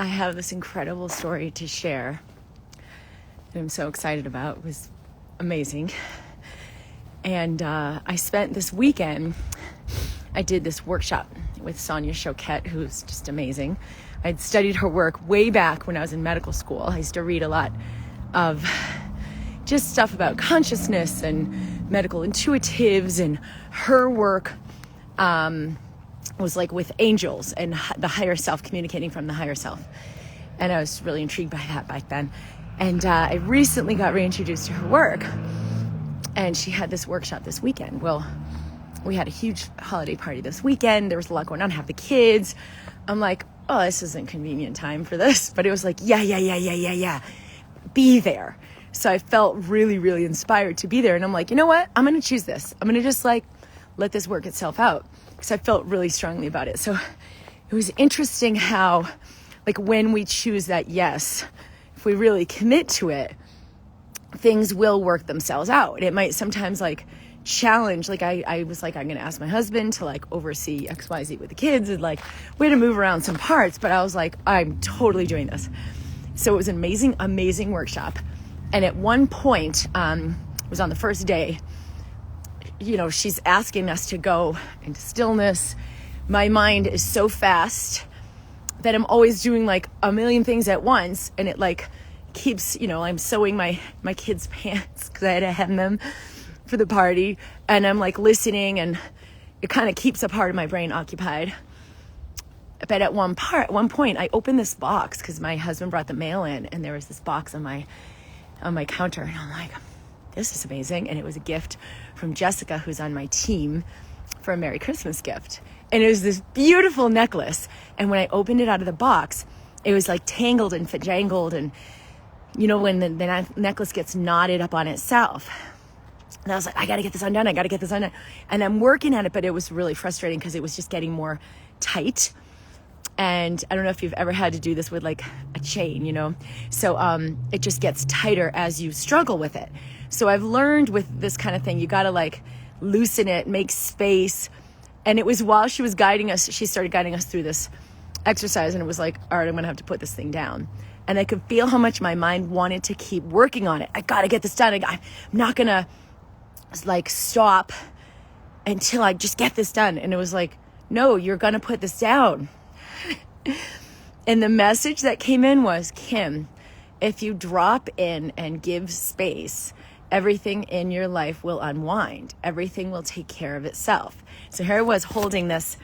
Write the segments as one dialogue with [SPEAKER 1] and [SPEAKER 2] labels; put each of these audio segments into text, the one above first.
[SPEAKER 1] I have this incredible story to share that I'm so excited about. It was amazing. And I spent this weekend, I did this workshop with Sonia Choquette, who's just amazing. I'd studied her work way back when I was in medical school. I used to read a lot of just stuff about consciousness and medical intuitives, and her work was like with angels and the higher self, communicating from the higher self. And I was really intrigued by that back then. And I recently got reintroduced to her work, and she had this workshop this weekend. Well, we had a huge holiday party this weekend. There was a lot going on. I have the kids. I'm like, oh, this isn't convenient time for this. But it was like, yeah. Be there. So I felt really, really inspired to be there. And I'm like, you know what? I'm going to choose this. I'm going to just like let this work itself out, because I felt really strongly about it. So it was interesting how, like, when we choose that yes, if we really commit to it, things will work themselves out. It might sometimes like challenge, like I was like, I'm going to ask my husband to like oversee XYZ with the kids, and like way to move around some parts. But I was like, I'm totally doing this. So it was an amazing workshop. And at one point, it was on the first day, you know, she's asking us to go into stillness. My mind is so fast that I'm always doing like a million things at once. And it like keeps, you know, I'm sewing my kids' pants because I had to hem them for the party. And I'm like listening, and it kind of keeps a part of my brain occupied. But at one point, I opened this box because my husband brought the mail in, and there was this box on my counter. And I'm like, this is amazing. And it was a gift from Jessica, who's on my team, for a Merry Christmas gift. And it was this beautiful necklace. And when I opened it out of the box, it was like tangled and jangled. And, you know, when the necklace gets knotted up on itself. And I was like, I got to get this undone. And I'm working at it, but it was really frustrating because it was just getting more tight. And I don't know if you've ever had to do this with like a chain, you know, so it just gets tighter as you struggle with it. So I've learned with this kind of thing, you got to like loosen it, make space. And it was while she was guiding us, she started guiding us through this exercise, and it was like, all right, I'm going to have to put this thing down. And I could feel how much my mind wanted to keep working on it. I got to get this done. I'm not going to like stop until I just get this done. And it was like, no, you're going to put this down. And the message that came in was, Kim, if you drop in and give space, everything in your life will unwind. Everything will take care of itself. So here I was holding this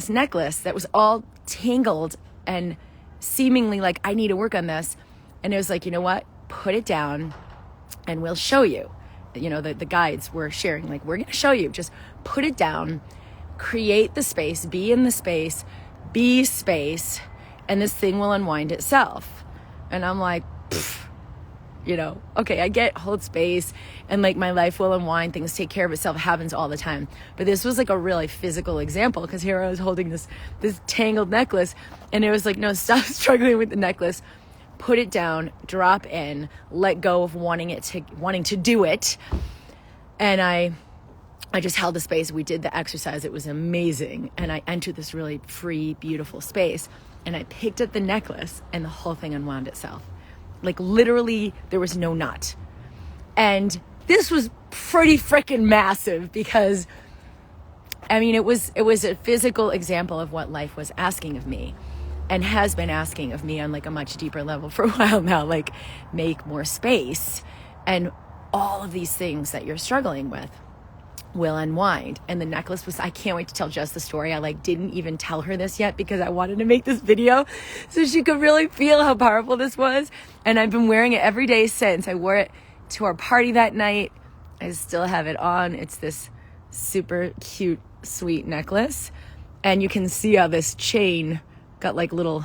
[SPEAKER 1] necklace that was all tangled and seemingly like, I need to work on this. And it was like, you know what? Put it down and we'll show you. You know, the guides were sharing, like, we're going to show you. Just put it down, create the space, be in the space, be space, and this thing will unwind itself. And I'm like, you know, okay, I get hold space and like my life will unwind, things take care of itself, it happens all the time. But this was like a really physical example, because here I was holding this tangled necklace, and it was like, no, stop struggling with the necklace, put it down, drop in, let go of wanting to do it. And I just held the space. We did the exercise. It was amazing. And I entered this really free, beautiful space. And I picked up the necklace, and the whole thing unwound itself. Like literally, there was no knot. And this was pretty freaking massive, because, I mean, it was a physical example of what life was asking of me, and has been asking of me on like a much deeper level for a while now. Like, make more space, and all of these things that you're struggling with will unwind. And the necklace was, I can't wait to tell Jess the story. I like didn't even tell her this yet, because I wanted to make this video so she could really feel how powerful this was. And I've been wearing it every day since. I wore it to our party that night. I still have it on. It's this super cute, sweet necklace. And you can see how this chain got like little,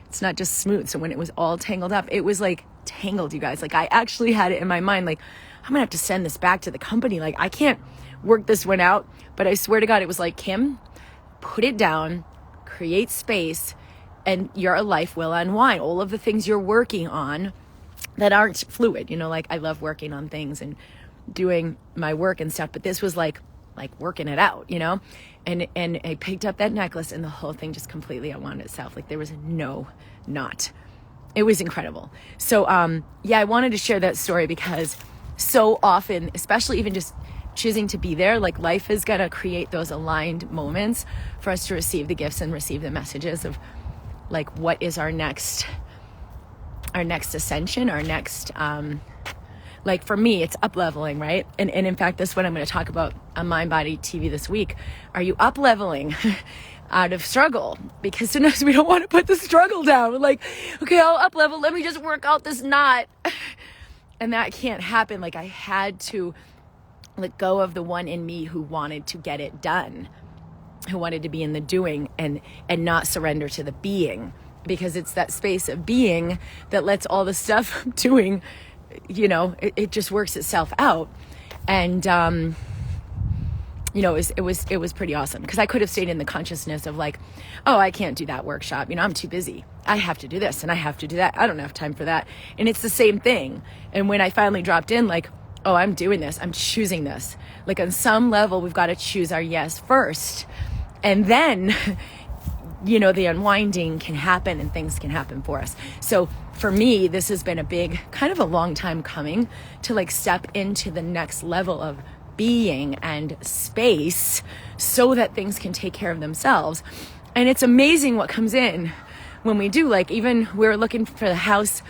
[SPEAKER 1] it's not just smooth. So when it was all tangled up, it was like tangled, you guys. Like, I actually had it in my mind, like, I'm gonna have to send this back to the company. Like, I can't work this one out. But I swear to God, it was like, Kim, put it down, create space, and your life will unwind. All of the things you're working on that aren't fluid, you know, like I love working on things and doing my work and stuff, but this was like like working it out, you know? And I picked up that necklace and the whole thing just completely unwound itself. Like there was no knot. It was incredible. So, yeah, I wanted to share that story because so often, especially even just choosing to be there, like life is going to create those aligned moments for us to receive the gifts and receive the messages of like, what is our next ascension, our next, like for me, it's up leveling, right? And in fact, this is what I'm going to talk about on Mind Body TV this week. Are you up leveling out of struggle? Because sometimes we don't want to put the struggle down. We're like, okay, I'll up level. Let me just work out this knot. And that can't happen. Like I had to let go of the one in me who wanted to get it done, who wanted to be in the doing and not surrender to the being, because it's that space of being that lets all the stuff I'm doing, you know, it just works itself out. And, you know, it was pretty awesome because I could have stayed in the consciousness of like, oh, I can't do that workshop. You know, I'm too busy. I have to do this and I have to do that. I don't have time for that. And it's the same thing. And when I finally dropped in, like, oh, I'm doing this. I'm choosing this. Like on some level, we've got to choose our yes first. And then, you know, the unwinding can happen and things can happen for us. So for me, this has been a big, kind of a long time coming to like step into the next level of being and space so that things can take care of themselves. And it's amazing what comes in when we do. Like even we're looking for the house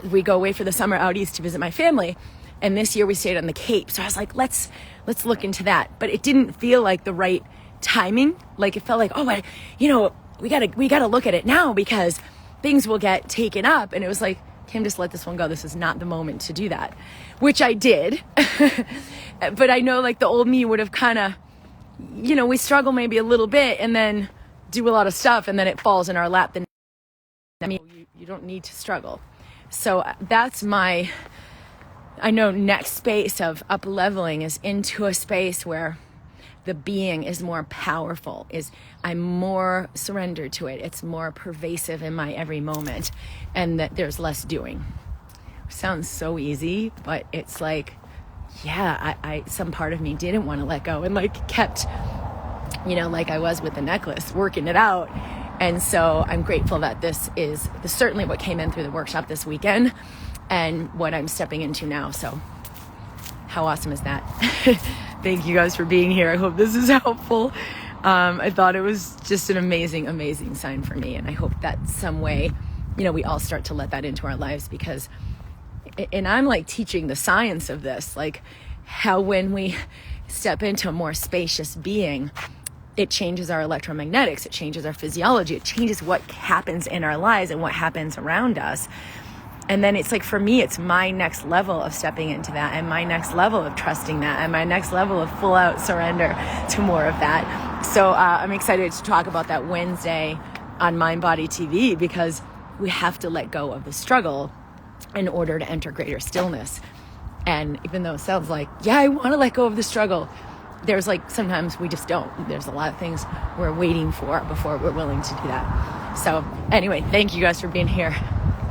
[SPEAKER 1] we go away for the summer out east to visit my family. And this year we stayed on the Cape. So I was like, let's look into that. But it didn't feel like the right timing. Like it felt like, oh, you know, we gotta look at it now because things will get taken up. And it was like, Kim, just let this one go. This is not the moment to do that, which I did. But I know like the old me would have kind of, you know, we struggle maybe a little bit and then do a lot of stuff and then it falls in our lap. Then I mean, you don't need to struggle. So that's my, I know next space of up leveling is into a space where the being is more powerful, I'm more surrendered to it. It's more pervasive in my every moment and that there's less doing. Sounds so easy, but it's like, yeah, I some part of me didn't want to let go and like kept, you know, like I was with the necklace, working it out. And so I'm grateful that this is certainly what came in through the workshop this weekend and what I'm stepping into now. So how awesome is that? Thank you guys for being here. I hope this is helpful. I thought it was just an amazing, amazing sign for me. And I hope that some way, you know, we all start to let that into our lives because, and I'm like teaching the science of this, like how when we step into a more spacious being, it changes our electromagnetics, it changes our physiology, it changes what happens in our lives and what happens around us. And then it's like, for me, it's my next level of stepping into that and my next level of trusting that and my next level of full out surrender to more of that. So I'm excited to talk about that Wednesday on Mind Body TV because we have to let go of the struggle in order to enter greater stillness. And even though it sounds like, yeah, I want to let go of the struggle, there's like, sometimes we just don't. There's a lot of things we're waiting for before we're willing to do that. So anyway, thank you guys for being here.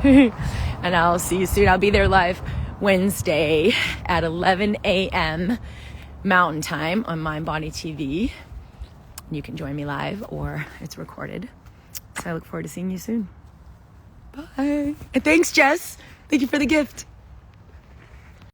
[SPEAKER 1] And I'll see you soon. I'll be there live Wednesday at 11 a.m. Mountain Time on Mind Body TV. You can join me live or it's recorded. So I look forward to seeing you soon. Bye. And thanks, Jess. Thank you for the gift.